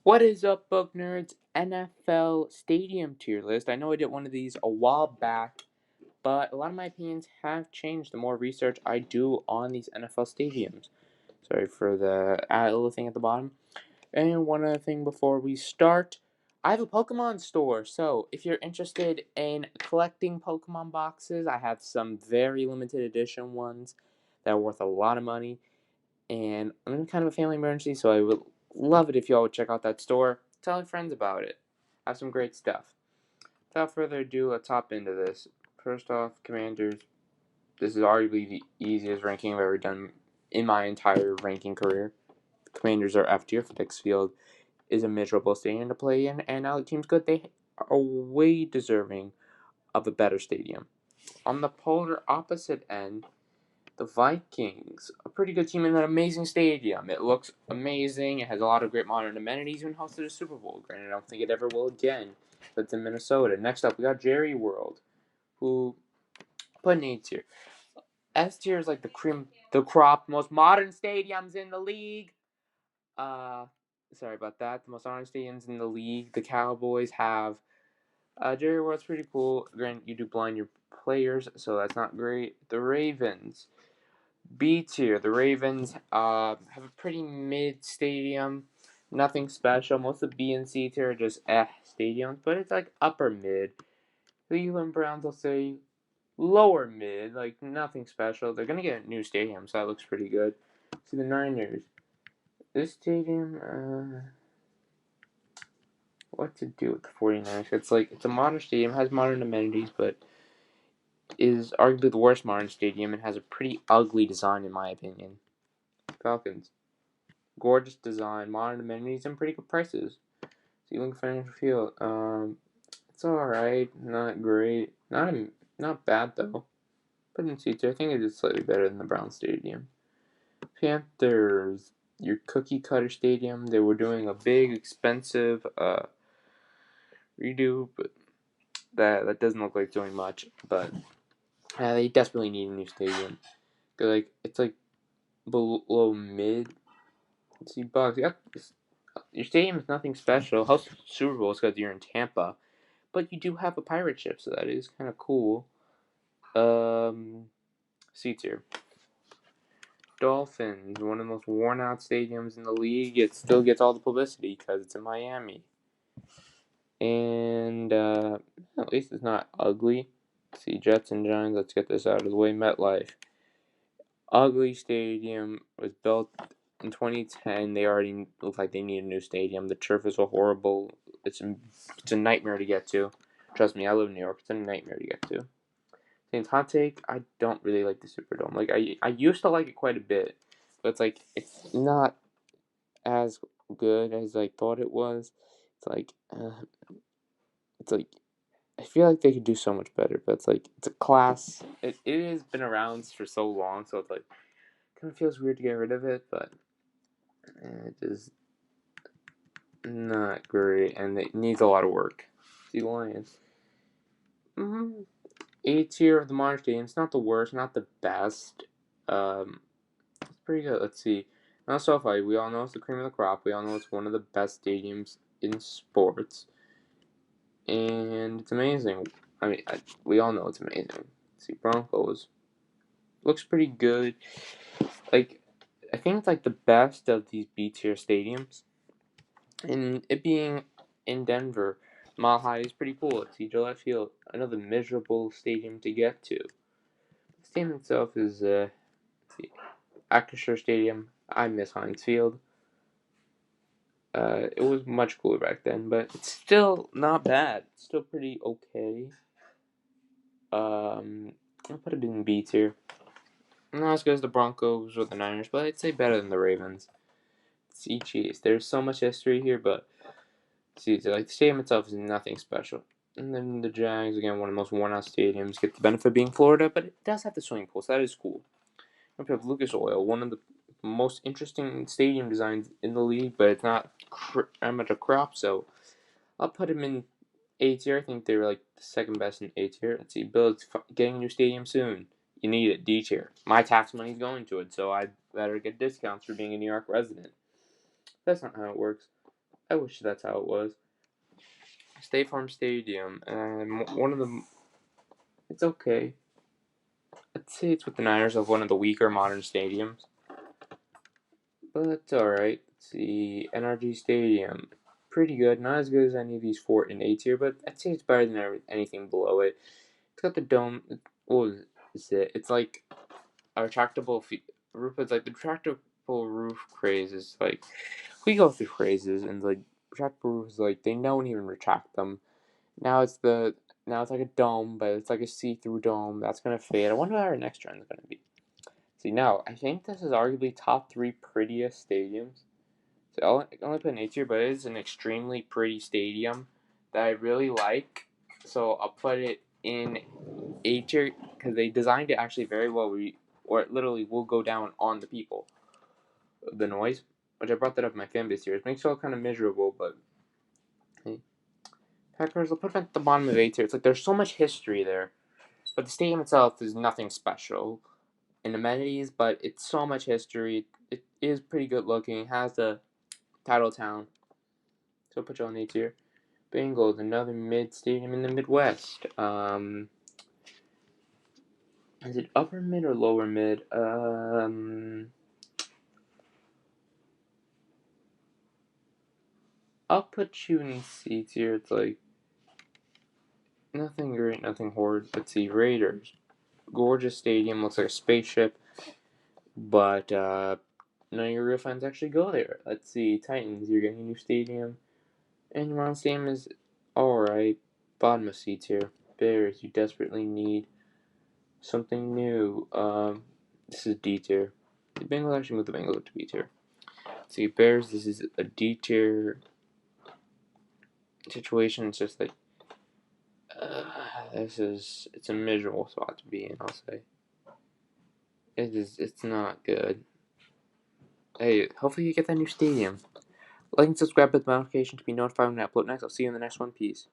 What is up, book nerds? NFL stadium tier list. I know I did one of these a while back, but a lot of my opinions have changed the more research I do on these NFL stadiums. Sorry for the little thing at the bottom. And one other thing before we start, I have a Pokemon store. So if you're interested in collecting Pokemon boxes, I have some very limited edition ones that are worth a lot of money. And I'm in kind of a family emergency, so I would love it if y'all would check out that store. Tell your friends about it. I have some great stuff. Without further ado, let's hop into this. First off, Commanders. This is arguably the easiest ranking I've ever done in my entire ranking career. The Commanders are F tier. FedEx Field is a miserable stadium to play in, and now the team's good. They are way deserving of a better stadium. On the polar opposite end, the Vikings, a pretty good team in an amazing stadium. It looks amazing. It has a lot of great modern amenities. Even hosted a Super Bowl. Granted, I don't think it ever will again. But it's in Minnesota. Next up, we got Jerry World, who put an A tier. S tier is like the cream, the crop, most modern stadiums in the league. Sorry about that. The most modern stadiums in the league. The Cowboys have. Jerry World's pretty cool. Granted, you do blind your players, so that's not great. The Ravens. B tier. The Ravens have a pretty mid stadium. Nothing special. Most of B and C tier are just stadiums, but it's like upper mid. Cleveland Browns will say lower mid, like nothing special. They're gonna get a new stadium, so that looks pretty good. See the Niners. This stadium, what to do with the 49ers? It's a modern stadium, has modern amenities, but is arguably the worst modern stadium and has a pretty ugly design in my opinion. Falcons. Gorgeous design, modern amenities, and pretty good prices. Ceiling Financial Field, it's alright, not great, not bad though. But in seats, I think it is slightly better than the Brown Stadium. Panthers, your cookie cutter stadium. They were doing a big, expensive redo, but that doesn't look like doing much. But they desperately need a new stadium. It's like below mid. Let's see, Bucks. Your stadium is nothing special. Host Super Bowl is because you're in Tampa, but you do have a pirate ship, so that is kind of cool. C tier. Dolphins, one of the most worn out stadiums in the league. It still gets all the publicity because it's in Miami. And at least it's not ugly. See, Jets and Giants, let's get this out of the way. MetLife. Ugly stadium, was built in 2010. They already look like they need a new stadium. The turf is horrible. It's a nightmare to get to. Trust me, I live in New York. It's a nightmare to get to. Saints hot take, I don't really like the Superdome. Like I used to like it quite a bit, but it's not as good as I thought it was. It's like I feel like they could do so much better, but it's a class. It has been around for so long, so it's like kind of feels weird to get rid of it, but it is not great, and it needs a lot of work. See Lions. A tier of the modern stadium. It's not the worst, not the best. It's pretty good. Let's see. Now SoFi, we all know it's the cream of the crop. We all know it's one of the best stadiums in sports, and it's amazing. We all know it's amazing. Let's see, Broncos looks pretty good. Like, I think it's like the best of these B tier stadiums, and it being in Denver, Mile High is pretty cool. Let's see, Gillette Field, another miserable stadium to get to. The stadium itself is let's see, Acrisure Stadium. I miss Heinz Field. It was much cooler back then, but it's still not bad. It's still pretty okay. I'll put it in B tier. Not as good as the Broncos or the Niners, but I'd say better than the Ravens. See, geez, there's so much history here, but see, the stadium itself is nothing special. And then the Jags, again, one of the most worn-out stadiums, get the benefit of being Florida, but it does have the swimming pool, so that is cool. We have Lucas Oil, one of the most interesting stadium designs in the league, but it's not that much a crop, so I'll put him in A tier. I think they were like the second best in A tier. Let's see, Bills getting a new stadium soon. You need it, D tier. My tax money's going to it, so I better get discounts for being a New York resident. That's not how it works. I wish that's how it was. State Farm Stadium, and one of the. It's okay. I'd say it's with the Niners of one of the weaker modern stadiums, but it's alright. Let's see, NRG Stadium, pretty good. Not as good as any of these 4 and 8 tier, but I'd say it's better than anything below it. It's got the dome. What is it? It's like a retractable roof. It's like the retractable roof craze is like we go through crazes, and like retractable roofs like they don't even retract them. Now it's like a dome, but it's like a see-through dome. That's gonna fade. I wonder what our next trend is gonna be. See, now I think this is arguably top 3 prettiest stadiums. So I'll only put an A tier, but it is an extremely pretty stadium that I really like. So I'll put it in A tier because they designed it actually very well. Or it literally will go down on the people. The noise, which I brought that up in my fanbase series, makes it all kind of miserable, but. Hey. Packers, I'll put it at the bottom of A tier. It's like there's so much history there. But the stadium itself is nothing special in amenities, but it's so much history. It is pretty good looking. It has the title town. So I'll put you on A tier. Bengals, another mid stadium in the Midwest. Is it upper mid or lower mid? I'll put you in C tier. It's like nothing great, nothing horrid. Let's see, Raiders. Gorgeous stadium, looks like a spaceship, but none of your real fans actually go there. Let's see, Titans, you're getting a new stadium, and your own stadium is alright. Bottom of C tier. Bears, you desperately need something new. This is D tier. The Bengals actually moved the Bengals up to B tier. Let's see, Bears, this is a D tier situation. It's just like it's a miserable spot to be in, I'll say. It's not good. Hey, hopefully you get that new stadium. Like and subscribe with the notification to be notified when I upload next. I'll see you in the next one. Peace.